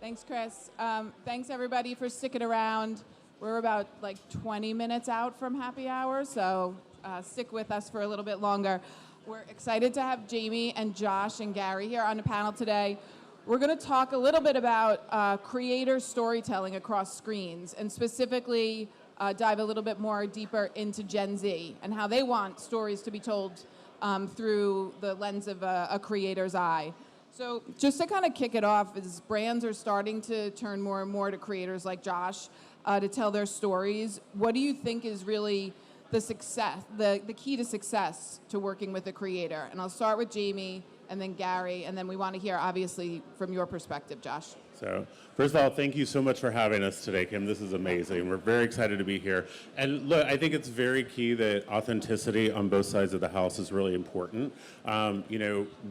Thanks, Chris. Thanks, everybody, for sticking around. We're about 20 minutes out from happy hour, so stick with us for a little bit longer. We're excited to have Jamie and Josh and Gary here on the panel today. We're going to talk a little bit about creator storytelling across screens, and specifically dive a little bit more deeper into Gen Z and how they want stories to be told through the lens of a creator's eye. So just to kind of kick it off, as brands are starting to turn more and more to creators like Josh to tell their stories, what do you think is really the success, the key to success to working with a creator? And I'll start with Jamie and then Gary, and then we want to hear, obviously, from your perspective, Josh. So, first of all, thank you so much for having us today, Kim. This is amazing. We're very excited to be here. And look, I think it's very key that authenticity on both sides of the house is really important.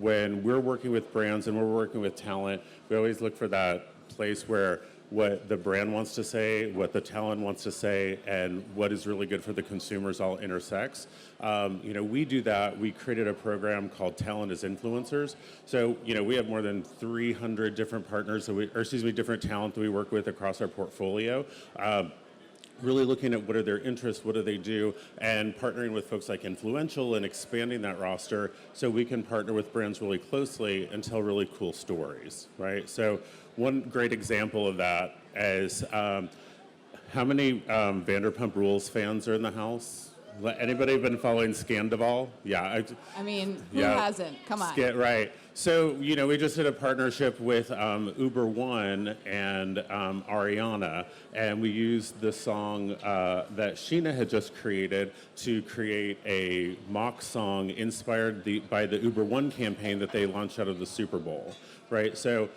When we're working with brands and we're working with talent, we always look for that place where what the brand wants to say, what the talent wants to say, and what is really good for the consumers all intersects. We do that. We created a program called Talent as Influencers. So, we have more than 300 different partners, different talent that we work with across our portfolio. Really looking at what are their interests, what do they do, and partnering with folks like Influential and expanding that roster so we can partner with brands really closely and tell really cool stories, right? So one great example of that is how many Vanderpump Rules fans are in the house? Anybody been following Scandival? Yeah. Who hasn't? Come on. Right. So, we just did a partnership with Uber One and Ariana, and we used the song that Sheena had just created to create a mock song inspired by the Uber One campaign that they launched out of the Super Bowl, right? So,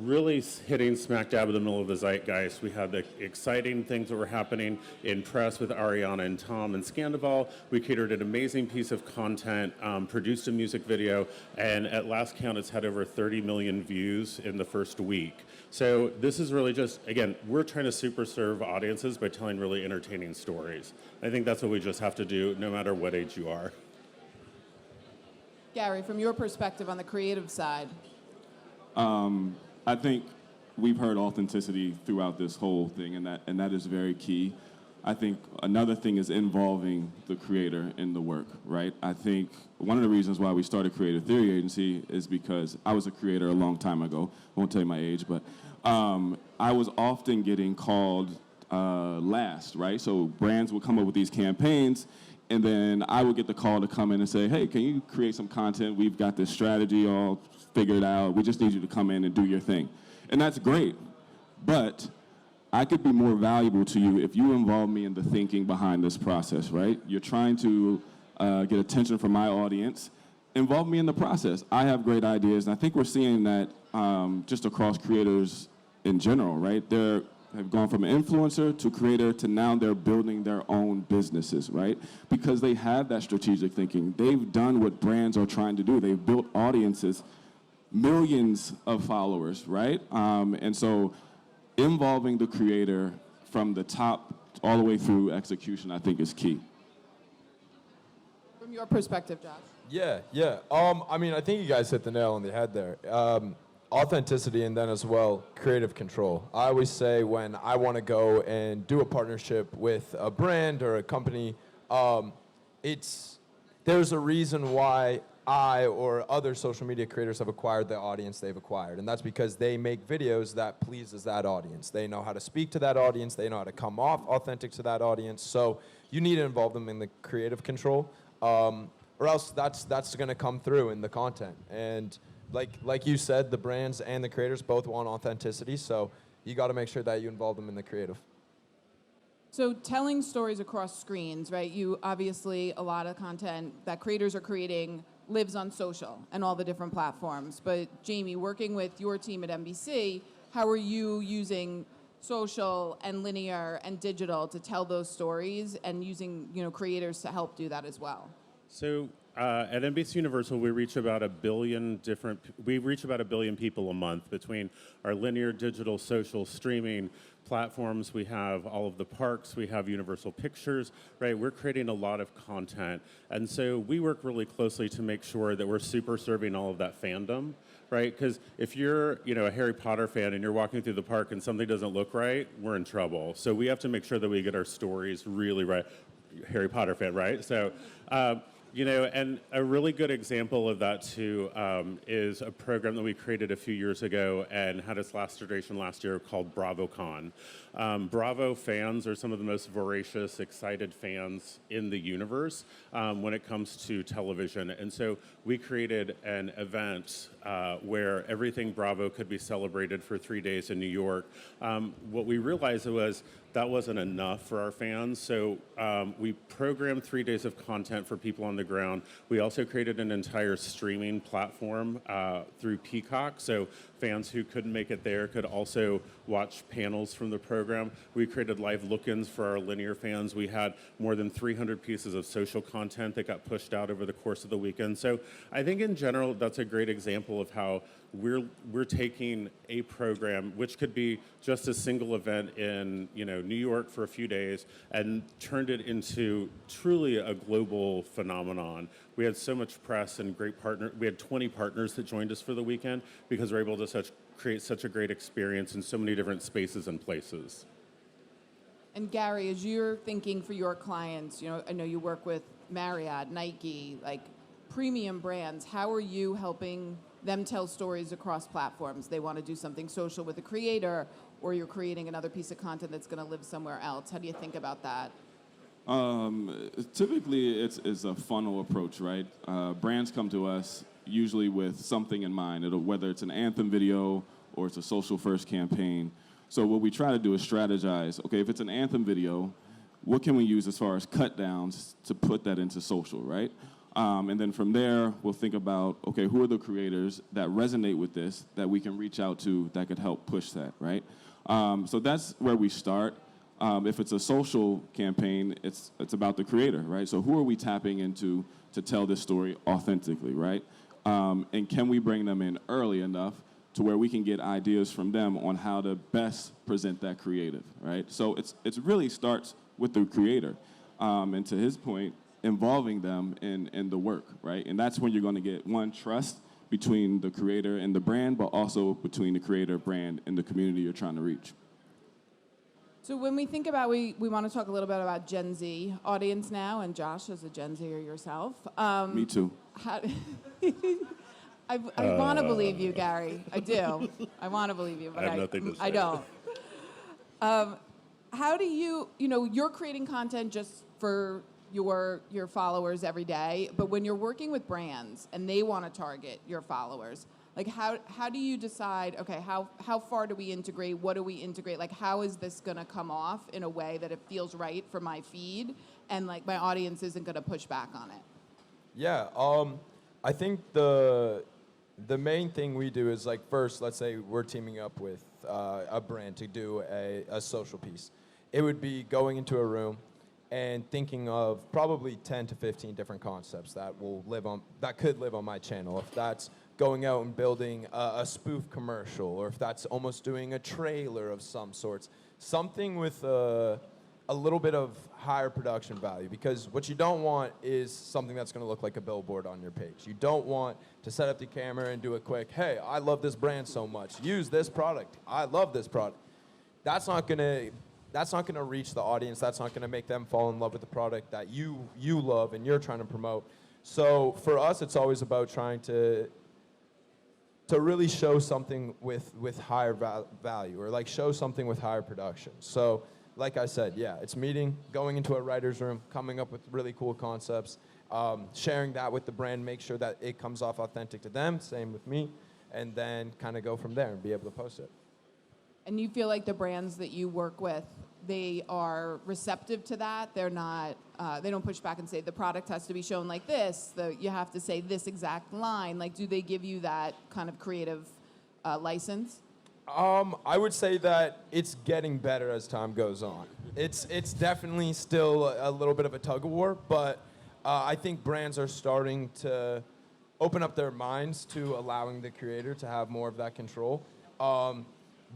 really hitting smack dab in the middle of the zeitgeist. We had the exciting things that were happening in press with Ariana and Tom and Scandival. We catered an amazing piece of content, produced a music video, and at last count, it's had over 30 million views in the first week. So this is really just, again, we're trying to super serve audiences by telling really entertaining stories. I think that's what we just have to do, no matter what age you are. Gary, from your perspective on the creative side. I think we've heard authenticity throughout this whole thing, and that is very key. I think another thing is involving the creator in the work, right? I think one of the reasons why we started Creative Theory Agency is because I was a creator a long time ago. I won't tell you my age, but I was often getting called last, right? So brands would come up with these campaigns, and then I would get the call to come in and say, hey, can you create some content? We've got this strategy all figured out. We just need you to come in and do your thing. And that's great, but I could be more valuable to you if you involve me in the thinking behind this process, right? You're trying to get attention from my audience. Involve me in the process. I have great ideas, and I think we're seeing that just across creators in general, right? They have gone from influencer to creator to now they're building their own businesses, right? Because they have that strategic thinking. They've done what brands are trying to do. They've built audiences, millions of followers, right? And so involving the creator from the top all the way through execution, I think, is key. From your perspective, Josh. Yeah. I think you guys hit the nail on the head there. Authenticity, and then as well, creative control. I always say when I want to go and do a partnership with a brand or a company, there's a reason why I or other social media creators have acquired the audience they've acquired. And that's because they make videos that pleases that audience. They know how to speak to that audience. They know how to come off authentic to that audience. So you need to involve them in the creative control, or else that's going to come through in the content. And like you said, the brands and the creators both want authenticity. So you got to make sure that you involve them in the creative. So telling stories across screens, right? You obviously, a lot of content that creators are creating lives on social and all the different platforms. But Jamie, working with your team at NBC, how are you using social and linear and digital to tell those stories and using creators to help do that as well? So at NBC Universal, we reach about a billion people a month between our linear, digital, social, streaming platforms. We have all of the parks. We have Universal Pictures, right? We're creating a lot of content. And so we work really closely to make sure that we're super serving all of that fandom, right? Because if you're, a Harry Potter fan and you're walking through the park and something doesn't look right, we're in trouble. So we have to make sure that we get our stories really right. Harry Potter fan, right? So, and a really good example of that too is a program that we created a few years ago and had its last iteration last year called BravoCon. Bravo fans are some of the most voracious, excited fans in the universe when it comes to television. And so we created an event where everything Bravo could be celebrated for 3 days in New York. What we realized was that wasn't enough for our fans, so we programmed 3 days of content for people on the ground. We also created an entire streaming platform through Peacock, so fans who couldn't make it there could also watch panels from the program. We created live look-ins for our linear fans. We had more than 300 pieces of social content that got pushed out over the course of the weekend. So I think in general, that's a great example of how we're taking a program, which could be just a single event in New York for a few days, and turned it into truly a global phenomenon. We had so much press and great partner. We had 20 partners that joined us for the weekend because we're able to create such a great experience in so many different spaces and places. And Gary, as you're thinking for your clients, I know you work with Marriott, Nike, like premium brands. How are you helping them tell stories across platforms? They want to do something social with a creator, or you're creating another piece of content that's going to live somewhere else. How do you think about that? Typically, it's a funnel approach, right? Brands come to us usually with something in mind, whether it's an anthem video or it's a social-first campaign. So what we try to do is strategize. Okay, if it's an anthem video, what can we use as far as cut downs to put that into social, right? And then from there, we'll think about, okay, who are the creators that resonate with this that we can reach out to that could help push that, right? So that's where we start. If it's a social campaign, it's about the creator, right? So who are we tapping into to tell this story authentically, right? And can we bring them in early enough to where we can get ideas from them on how to best present that creative, right? So it really starts with the creator. And to his point, involving them in the work, right? And that's when you're going to get, one, trust between the creator and the brand, but also between the creator, brand, and the community you're trying to reach. So when we think about, we want to talk a little bit about Gen Z audience now, and Josh, as a Gen Zer yourself. Me too. I want to believe you, Gary. I do. I want to believe you, but I have nothing to say. I don't. How do you, you're creating content just for your followers every day, but when you're working with brands and they want to target your followers, like how do you decide, okay, how far do we integrate? What do we integrate? Like, how is this going to come off in a way that it feels right for my feed and like my audience isn't going to push back on it? Yeah, I think the main thing we do is, like, first, let's say we're teaming up with a brand to do a social piece. It would be going into a room and thinking of probably 10 to 15 different concepts that could live on my channel. If that's going out and building a spoof commercial, or if that's almost doing a trailer of some sorts, something with a little bit of higher production value, because what you don't want is something that's going to look like a billboard on your page. You don't want to set up the camera and do a quick, hey, I love this brand so much, use this product, I love this product. That's not going to reach the audience. That's not going to make them fall in love with the product that you love and you're trying to promote. So for us, it's always about trying to really show something with higher value, or like show something with higher production. So like I said, yeah, it's going into a writer's room, coming up with really cool concepts, sharing that with the brand, make sure that it comes off authentic to them, same with me, and then kind of go from there and be able to post it. And you feel like the brands that you work with, they are receptive to that? They're not, they don't push back and say the product has to be shown like this, you have to say this exact line. Like, do they give you that kind of creative license? I would say that it's getting better as time goes on. It's definitely still a little bit of a tug of war, but I think brands are starting to open up their minds to allowing the creator to have more of that control.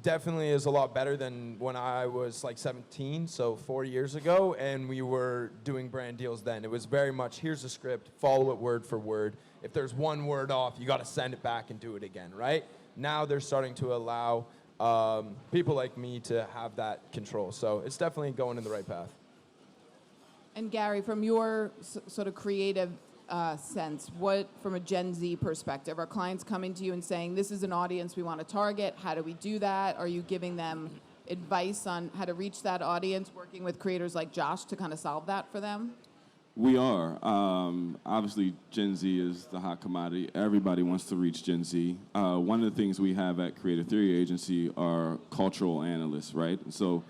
Definitely is a lot better than when I was like 17, so 4 years ago, and we were doing brand deals then. It was very much, here's a script, follow it word for word. If there's one word off, you got to send it back and do it again, right? Now they're starting to allow people like me to have that control. So it's definitely going in the right path. And Gary, from your sort of creative sense, what, from a Gen Z perspective, are clients coming to you and saying, this is an audience we want to target, how do we do that? Are you giving them advice on how to reach that audience, working with creators like Josh to kind of solve that for them? We are. Obviously, Gen Z is the hot commodity. Everybody wants to reach Gen Z. One of the things we have at Creative Theory Agency are cultural analysts, right? So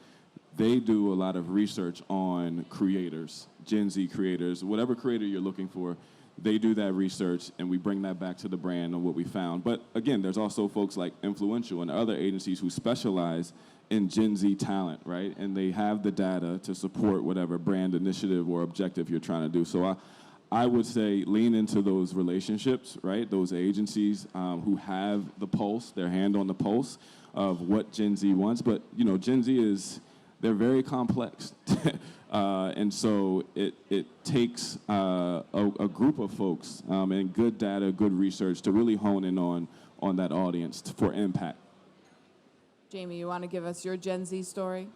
they do a lot of research on creators, Gen Z creators, whatever creator you're looking for. They do that research, and we bring that back to the brand on what we found. But again, there's also folks like Influential and other agencies who specialize in Gen Z talent, right? And they have the data to support whatever brand initiative or objective you're trying to do. So I would say lean into those relationships, right? Those agencies who have the pulse, their hand on the pulse of what Gen Z wants. But, you know, Gen Z is, they're very complex. And so it takes a group of folks and good data, good research to really hone in on that audience for impact. Jamie, you want to give us your Gen Z story?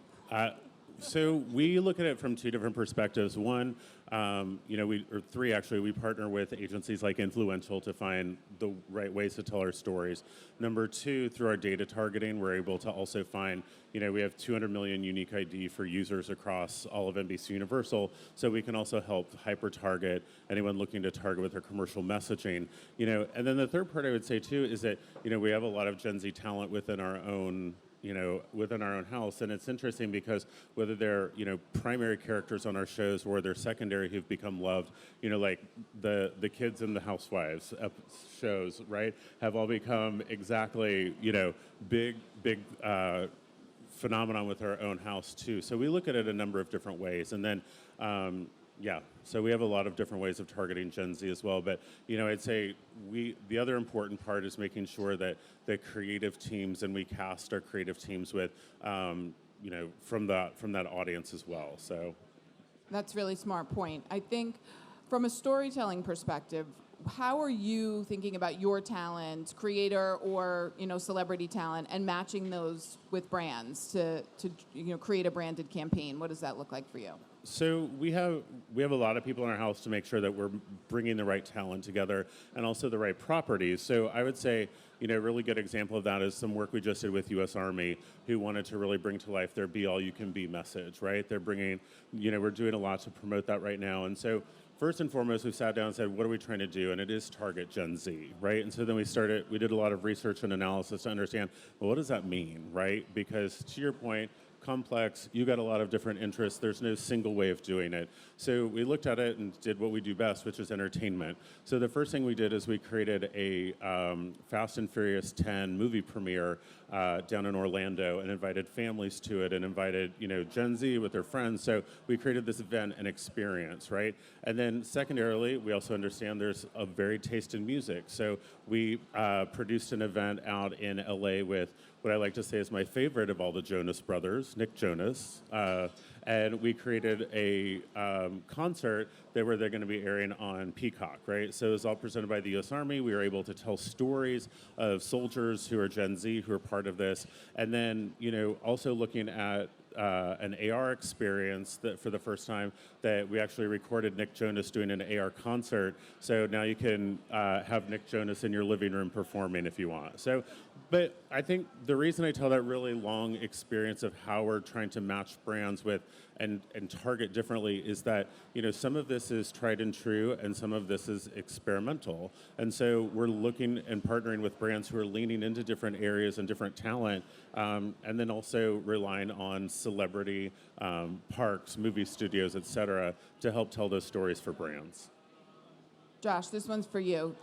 So we look at it from two different perspectives. One, or three actually, we partner with agencies like Influential to find the right ways to tell our stories. Number two, through our data targeting, we're able to also find, we have 200 million unique ID for users across all of NBC Universal, so we can also help hyper-target anyone looking to target with their commercial messaging. And then the third part I would say too is that, we have a lot of Gen Z talent within our own house. And it's interesting because whether they're, primary characters on our shows or they're secondary who've become loved, like the kids in the Housewives shows, right, have all become exactly, big phenomenon with our own house too. So we look at it a number of different ways. And then, so we have a lot of different ways of targeting Gen Z as well. But, I'd say the other important part is making sure that the creative teams, and we cast our creative teams with, from that audience as well. So that's a really smart point. I think from a storytelling perspective, how are you thinking about your talent, creator or celebrity talent, and matching those with brands to create a branded campaign? What does that look like for you? So we have a lot of people in our house to make sure that we're bringing the right talent together and also the right properties. So I would say, a really good example of that is some work we just did with U.S. Army, who wanted to really bring to life their Be All You Can Be message, right? They're bringing, we're doing a lot to promote that right now. And so first and foremost, we sat down and said, what are we trying to do? And it is target Gen Z, right? And so then we did a lot of research and analysis to understand, well, what does that mean, right? Because to your point, complex, you got a lot of different interests. There's no single way of doing it. So we looked at it and did what we do best, which is entertainment. So the first thing we did is we created a Fast and Furious 10 movie premiere down in Orlando and invited families to it and invited, Gen Z with their friends. So we created this event and experience, right? And then secondarily, we also understand there's a varied taste in music. So we produced an event out in LA with what I like to say is my favorite of all the Jonas brothers, Nick Jonas. And we created a concert where they're going to be airing on Peacock, right? So it was all presented by the U.S. Army. We were able to tell stories of soldiers who are Gen Z, who are part of this. And then, also looking at an AR experience that for the first time that we actually recorded Nick Jonas doing an AR concert. So now you can have Nick Jonas in your living room performing if you want. So, but I think the reason I tell that really long experience of how we're trying to match brands with and target differently is that, some of this is tried and true and some of this is experimental. And so we're looking and partnering with brands who are leaning into different areas and different talent, and then also relying on celebrity, parks, movie studios, et cetera, to help tell those stories for brands. Josh, this one's for you.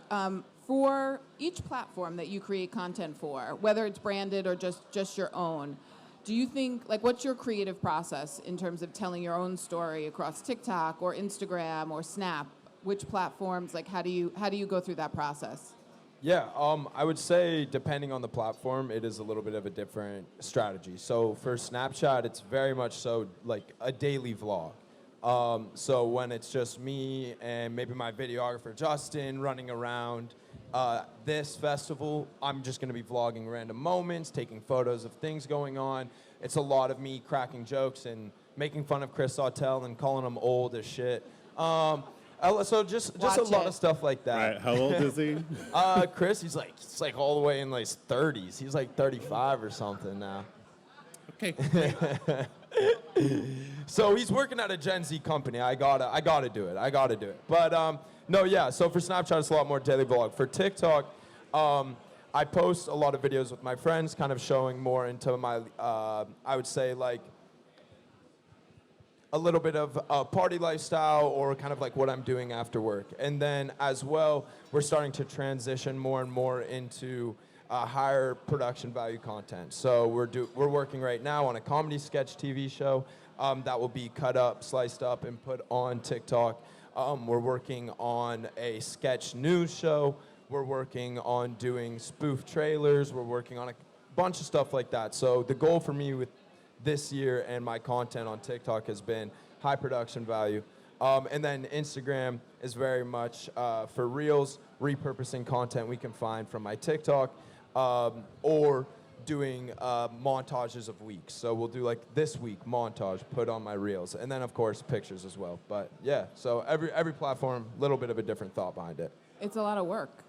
For each platform that you create content for, whether it's branded or just your own, do you think, what's your creative process in terms of telling your own story across TikTok or Instagram or Snap? which platforms? Like, how do you go through that process? Yeah, I would say depending on the platform, it is a little bit of a different strategy. So for Snapchat, it's very much so like a daily vlog. So when it's just me and maybe my videographer Justin running around this festival, I'm just going to be vlogging random moments, taking photos of things going on. It's a lot of me cracking jokes and making fun of Chris Sautel and calling him old as shit. So just a lot of stuff like that. Right. How old is he? Chris, he's like all the way in like his 30s. He's like 35 or something now. Okay. So he's working at a Gen Z company. I gotta do it. But no, yeah. So for Snapchat, it's a lot more daily vlog. For TikTok, I post a lot of videos with my friends, kind of showing more into my, I would say like a little bit of a party lifestyle or kind of like what I'm doing after work. And then as well, we're starting to transition more and more into higher production value content. So we're working right now on a comedy sketch TV show that will be cut up, sliced up, and put on TikTok. We're working on a sketch news show. We're working on doing spoof trailers. We're working on a bunch of stuff like that. So the goal for me with this year and my content on TikTok has been high production value. And then Instagram is very much for reels, repurposing content we can find from my TikTok, or doing montages of weeks. So we'll do like this week montage, put on my reels, and then of course pictures as well. But yeah, so every platform, a little bit of a different thought behind it. It's a lot of work.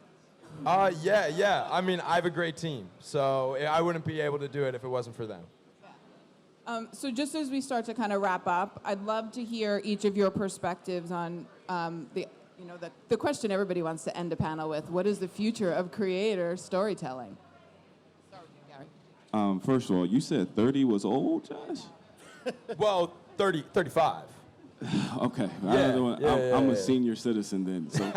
Yeah. I mean, I have a great team, so I wouldn't be able to do it if it wasn't for them. So just as we start to kind of wrap up, I'd love to hear each of your perspectives on the question everybody wants to end a panel with. What is the future of creator storytelling? Start with you, Gary. First of all, you said 30 was old, Josh? Well, 35. Okay. Yeah, I'm yeah. a senior citizen then. So,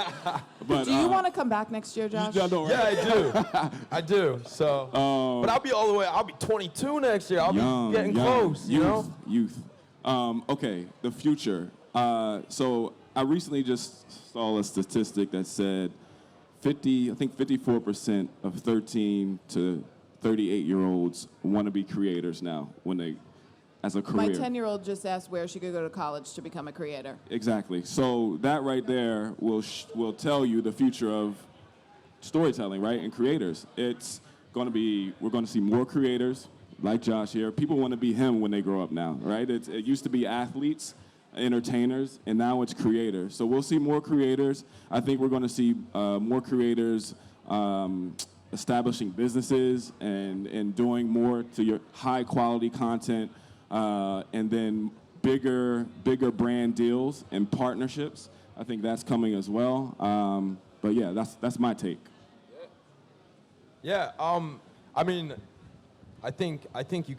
but, Do you want to come back next year, Josh? I know, right? Yeah, I do. So, but I'll be all the way. I'll be 22 next year. I'll be getting close. Youth. Okay, the future. So I recently just saw a statistic that said 54% of 13 to 38-year-olds want to be creators now when they, as a career. My 10-year-old just asked where she could go to college to become a creator. Exactly. So that right there will tell you the future of storytelling, right, and creators. It's going to be, we're going to see more creators like Josh here. People want to be him when they grow up now, right? It used to be athletes, entertainers, and now it's creators. So we'll see more creators. I think we're going to see more creators establishing businesses and doing more to your high-quality content. And then bigger brand deals and partnerships. I think that's coming as well. But yeah, that's my take. Yeah. I mean, I think you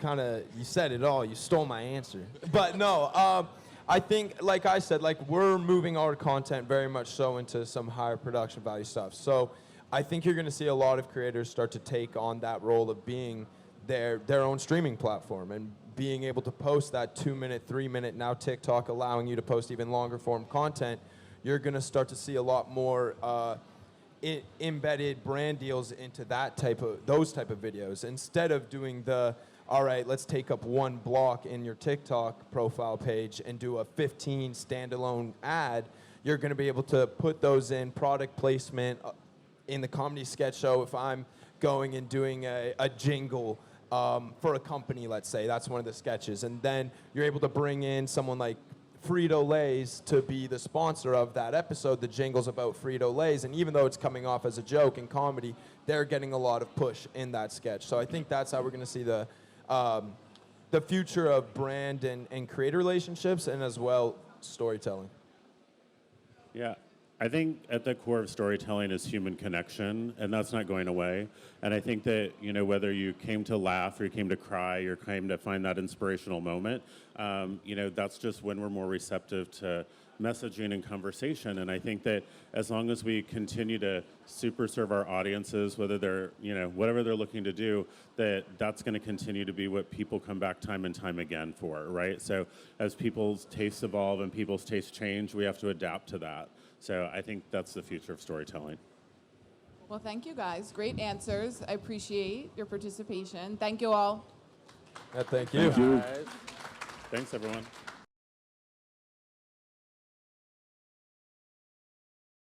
said it all. You stole my answer. But no. I think, like I said, like we're moving our content very much so into some higher production value stuff. So I think you're going to see a lot of creators start to take on that role of being their own streaming platform and being able to post that 2-minute, 3-minute, now TikTok allowing you to post even longer form content. You're going to start to see a lot more embedded brand deals into those type of videos instead of doing all right, let's take up one block in your TikTok profile page and do a 15 standalone ad. You're going to be able to put those in product placement in the comedy sketch show. If I'm going and doing a jingle for a company, let's say, that's one of the sketches. And then you're able to bring in someone like Frito-Lay's to be the sponsor of that episode. The jingle's about Frito-Lay's. And even though it's coming off as a joke in comedy, they're getting a lot of push in that sketch. So I think that's how we're going to see the future of brand and creator relationships and as well storytelling. Yeah. I think at the core of storytelling is human connection, and that's not going away. And I think that, whether you came to laugh or you came to cry or came to find that inspirational moment, that's just when we're more receptive to messaging and conversation. And I think that as long as we continue to super serve our audiences, whether they're, whatever they're looking to do, that's going to continue to be what people come back time and time again for, right? So as people's tastes evolve and people's tastes change, we have to adapt to that. So I think that's the future of storytelling. Well, thank you guys. Great answers. I appreciate your participation. Thank you all. Yeah, thank you. Thank you. Thanks, everyone.